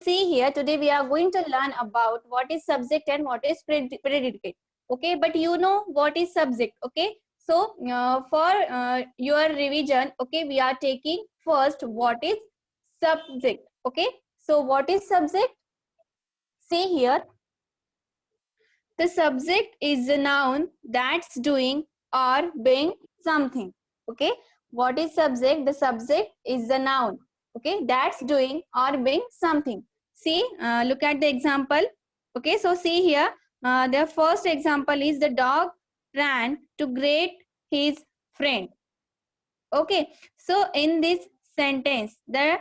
see here, today we are going to learn about what is subject and what is predicate. Okay, but you know what is subject. Okay, so for your revision, okay, we are taking first what is subject. Okay, so what is subject? See here, the subject is a noun that's doing or being something. Okay, what is subject? The subject is the noun, okay, that's doing or being something. See, look at the example. Okay, so see here, the first example is the dog ran to greet his friend. Okay, so in this sentence, the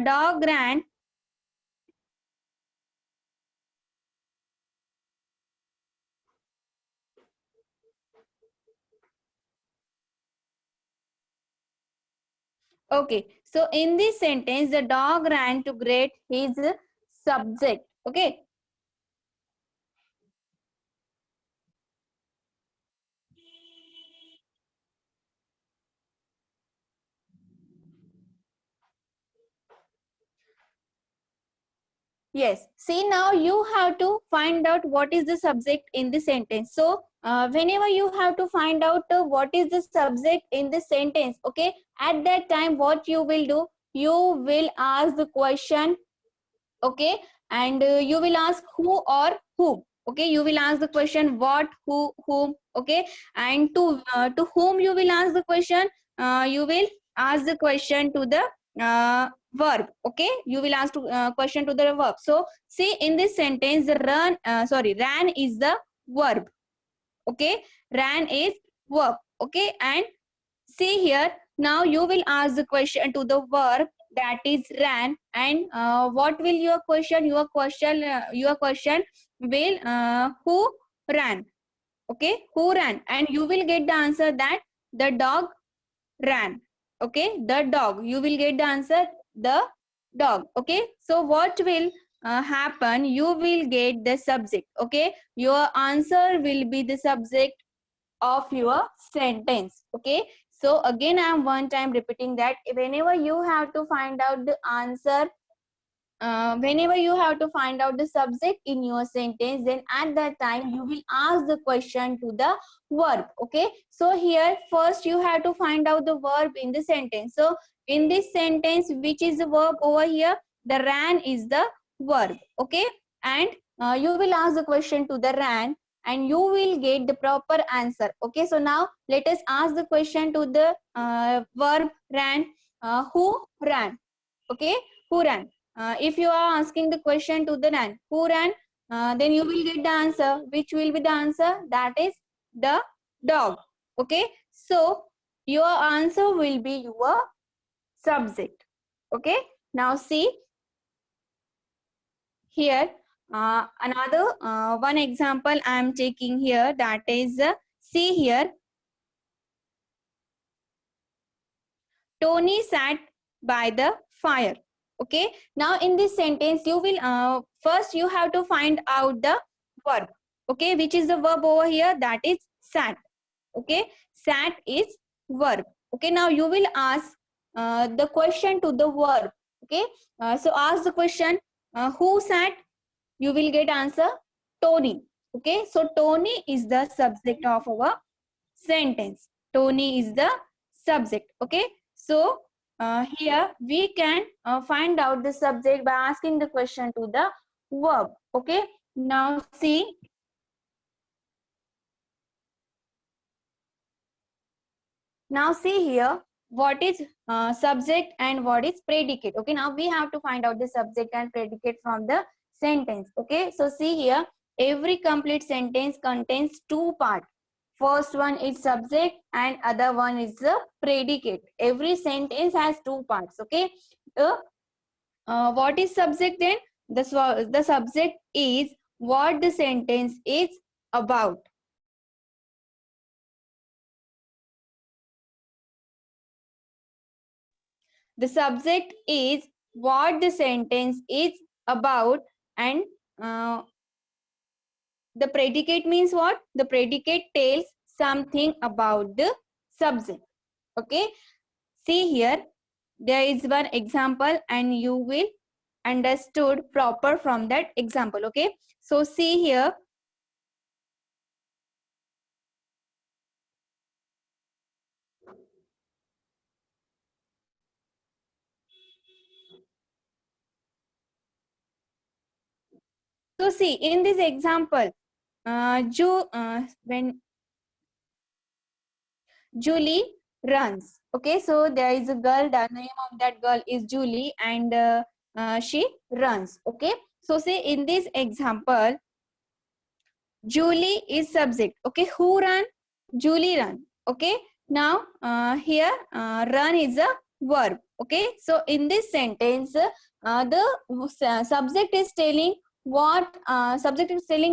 dog ran. Okay, so in this sentence, the dog ran to greet his subject. Okay. Yes. See, now you have to find out what is the subject in the sentence. So, whenever you have to find out what is the subject in the sentence, okay, at that time, what you will do, you will ask the question, okay, and you will ask who or whom. Okay, you will ask the question what, who, whom. Okay, and to whom you will ask the question, you will ask the question to the verb. Okay, you will ask question to the verb. So see, in this sentence, the ran is the verb. Okay, ran is verb. Okay, and see here, now you will ask the question to the verb, that is ran, and what will your question? Your question will who ran? Okay, who ran? And you will get the answer that the dog ran. Okay, the dog. You will get the answer, the dog. Okay, so what will happen? You will get the subject. Okay, your answer will be the subject of your sentence. Okay, so again I am one time repeating that whenever you have to find out the answer, whenever you have to find out the subject in your sentence, then at that time you will ask the question to the verb. Okay, so here first you have to find out the verb in the sentence. So in this sentence, which is the verb over here? The ran is the verb. Okay, and you will ask the question to the ran, and you will get the proper answer. Okay, so now let us ask the question to the verb ran. Who ran? Okay, who ran? If you are asking the question to the ran, who ran, then you will get the answer. Which will be the answer? That is the dog. Okay, so your answer will be your subject. Okay, now see here, another one example I am taking here, that is see here, Tony sat by the fire. Okay, now in this sentence you will first you have to find out the verb. Okay, which is the verb over here? That is sat. Okay, sat is verb. Okay, now you will ask the question to the verb. Okay, so ask the question, who sat? You will get answer, Tony. Okay, so Tony is the subject of our sentence. Tony is the subject. Okay, so here we can find out the subject by asking the question to the verb. Okay, now see, here what is subject and what is predicate. Okay, now we have to find out the subject and predicate from the sentence. Okay, so see here, every complete sentence contains two parts. First one is subject and other one is the predicate. Every sentence has two parts. Okay, what is subject then? The subject is what the sentence is about. The subject is what the sentence is about, and the predicate means what? The predicate tells something about the subject. Okay, see here, there is one example and you will understood proper from that example. Okay, so see here. So see in this example, when Julie runs. Okay, so there is a girl. The name of that girl is Julie, and she runs. Okay, so say in this example, Julie is subject. Okay, who run? Julie run. Okay, now here run is a verb. Okay, so in this sentence, the subject is telling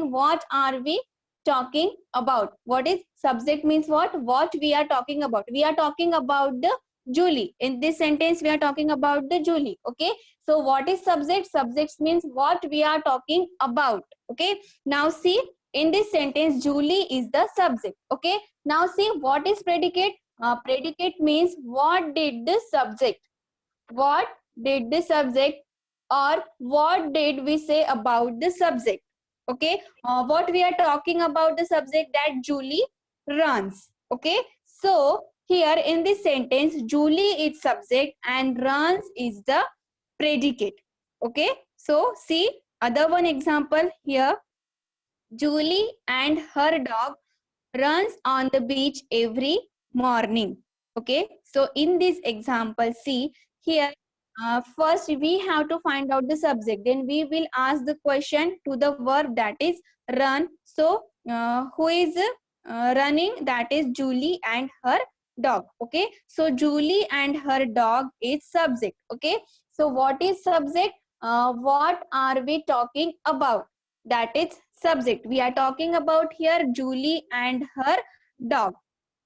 what are we talking about. What is subject means what we are talking about. We are talking about the Julie. In this sentence, we are talking about the Julie. Okay, so what is subject? Subject means what we are talking about. Okay, now see in this sentence, Julie is the subject. Okay, now see what is predicate. Predicate means what did the subject, what did the subject, or what did we say about the subject. Okay, what we are talking about the subject, that Julie runs. Okay, so here in this sentence, Julie is subject and runs is the predicate. Okay, so see other one example here. Julie and her dog runs on the beach every morning. Okay, so in this example, see here, first we have to find out the subject, then we will ask the question to the verb, that is run. So who is running? That is Julie and her dog. Okay, so Julie and her dog is subject. Okay, so what is subject? What are we talking about? That is subject. We are talking about here Julie and her dog.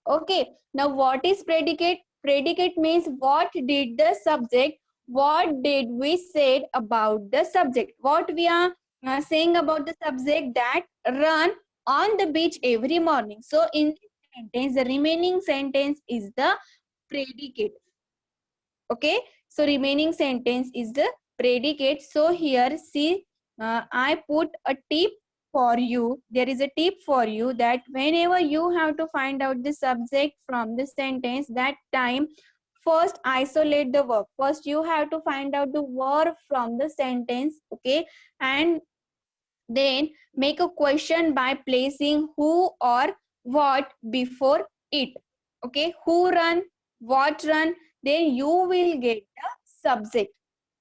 Okay, now what is predicate? Predicate means what did the subject, what did we said about the subject. What we are saying about the subject, that run on the beach every morning. So in this sentence, the remaining sentence is the predicate. Okay, so remaining sentence is the predicate. So here see, I put a tip for you. There is a tip for you, that whenever you have to find out the subject from the sentence, that time first isolate the verb. First you have to find out the verb from the sentence. Okay, and then make a question by placing who or what before it. Okay, who run, what run, then you will get the subject.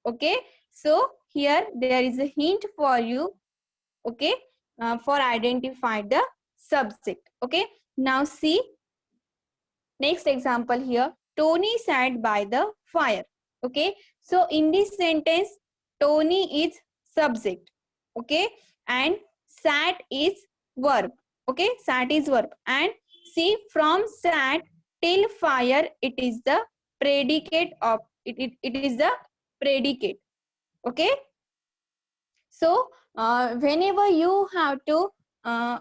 Okay, so here there is a hint for you. Okay, for identify the subject. Okay, now see next example here. Tony sat by the fire. Okay, so in this sentence, Tony is subject. Okay, and sat is verb. Okay, sat is verb, and see from sat till fire, it is the predicate of it is the predicate. Okay, so whenever you have to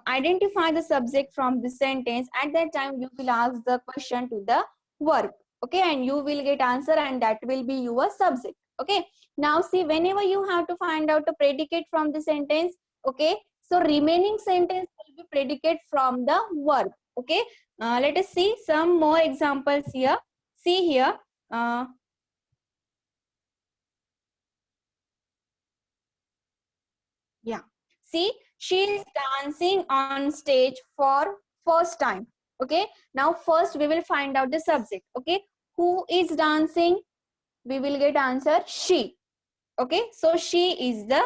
identify the subject from the sentence, at that time you will ask the question to the verb. Okay, and you will get answer, and that will be your subject. Okay, now see whenever you have to find out the predicate from the sentence. Okay, so remaining sentence will be predicate from the verb. Okay, let us see some more examples here. See here, yeah, see, she is dancing on stage for first time. Okay, now first we will find out the subject. Okay, who is dancing? We will get answer she. Okay, so she is the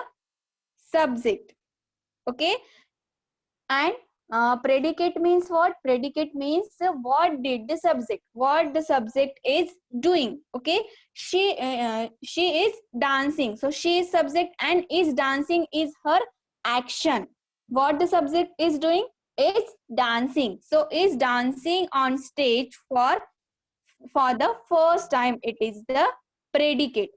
subject. Okay, and predicate means what? Predicate means what did the subject, what the subject is doing. Okay, she is dancing, so she is subject, and is dancing is her action. What the subject is doing is dancing, so is dancing on stage for the first time, it is the predicate.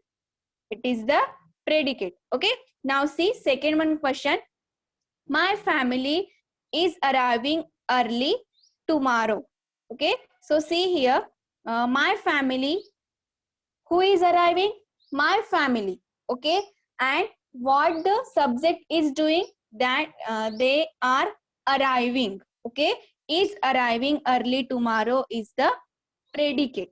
It is the predicate. Okay, now see second one question. My family is arriving early tomorrow. Okay, so see here, my family, who is arriving? My family. Okay, and what the subject is doing, that they are arriving. Okay, is arriving early tomorrow is the predicate.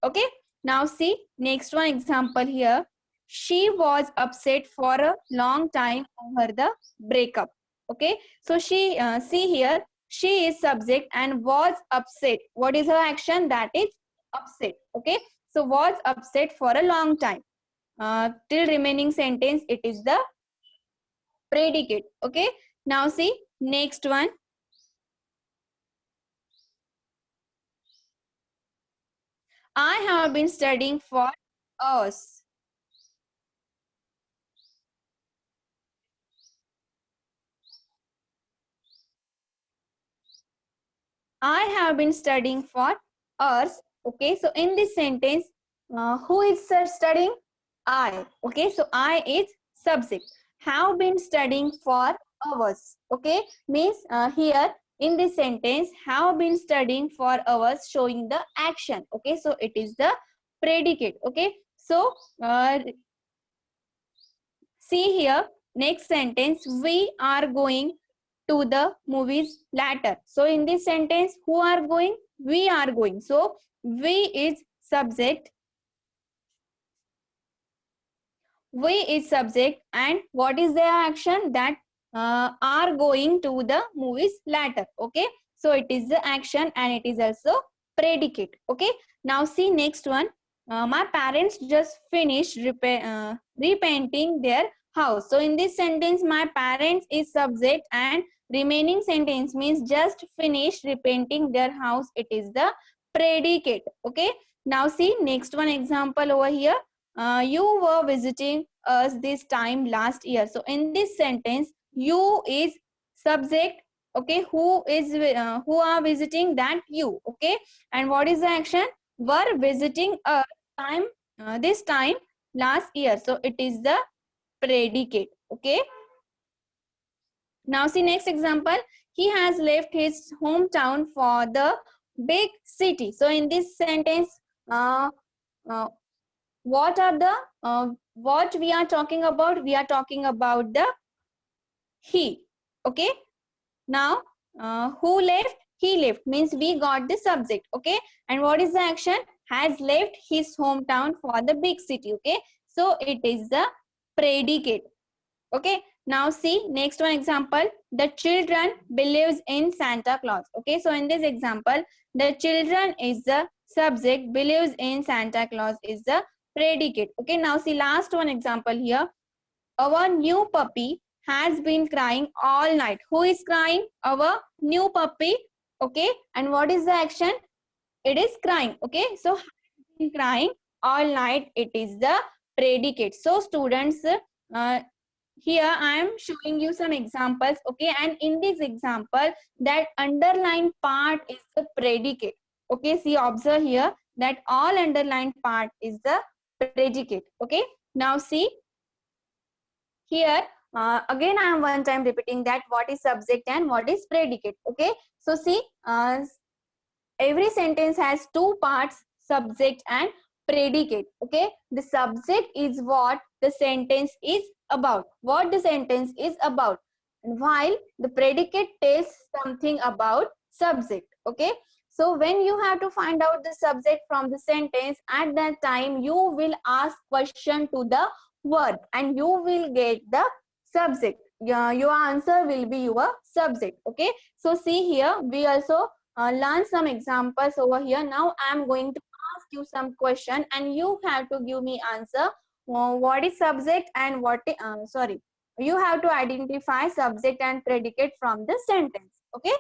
Okay, now see next one example here. She was upset for a long time over the breakup. Okay, so she see here, she is subject and was upset. What is her action? That is upset. Okay, so was upset for a long time. Till remaining sentence, it is the predicate. Okay, now see next one. I have been studying for hours. I have been studying for hours. Okay, so in this sentence, who is studying? I. Okay, so I is subject. Have been studying for hours. Okay, means here in this sentence, have been studying for hours, showing the action. Okay, so it is the predicate. Okay, so see here, next sentence, we are going to the movies later. So in this sentence, who are going? We are going. So we is subject. We is subject, and what is their action? That are going to the movies later. Okay, so it is the action and it is also predicate. Okay, now see next one. My parents just finished repainting their house. So in this sentence, my parents is subject and remaining sentence means just finished repainting their house. It is the predicate. Okay, now see next one example over here. You were visiting us this time last year. So in this sentence, you is subject. Okay, who are visiting? That you. Okay, and what is the action? Were visiting us time this time last year. So it is the predicate. Okay, now see next example. He has left his hometown for the big city. So in this sentence, uh, what are the what we are talking about? We are talking about the he. Okay, now who left? He left means we got the subject. Okay, and what is the action? Has left his hometown for the big city. Okay, so it is the predicate. Okay, now see next one example. The children believes in Santa Claus. Okay, so in this example, the children is the subject, believes in Santa Claus is the predicate. Okay, now see last one example here. Our new puppy has been crying all night. Who is crying? Our new puppy. Okay, and what is the action? It is crying. Okay, so has been crying all night, it is the predicate. So students, here I am showing you some examples. Okay, and in this example, that underlined part is the predicate. Okay, see, observe here that all underlined part is the predicate. Okay, now see here, again I am one time repeating that what is subject and what is predicate. Okay, so see, every sentence has two parts, subject and predicate. Okay, the subject is what the sentence is about, what the sentence is about, while the predicate tells something about subject. Okay, so when you have to find out the subject from the sentence, at that time you will ask question to the verb and you will get the subject. Your answer will be your subject. Okay, so see here, we also learn some examples over here. Now I am going to ask you some question and you have to give me answer. What is subject and what sorry, you have to identify subject and predicate from the sentence. Okay,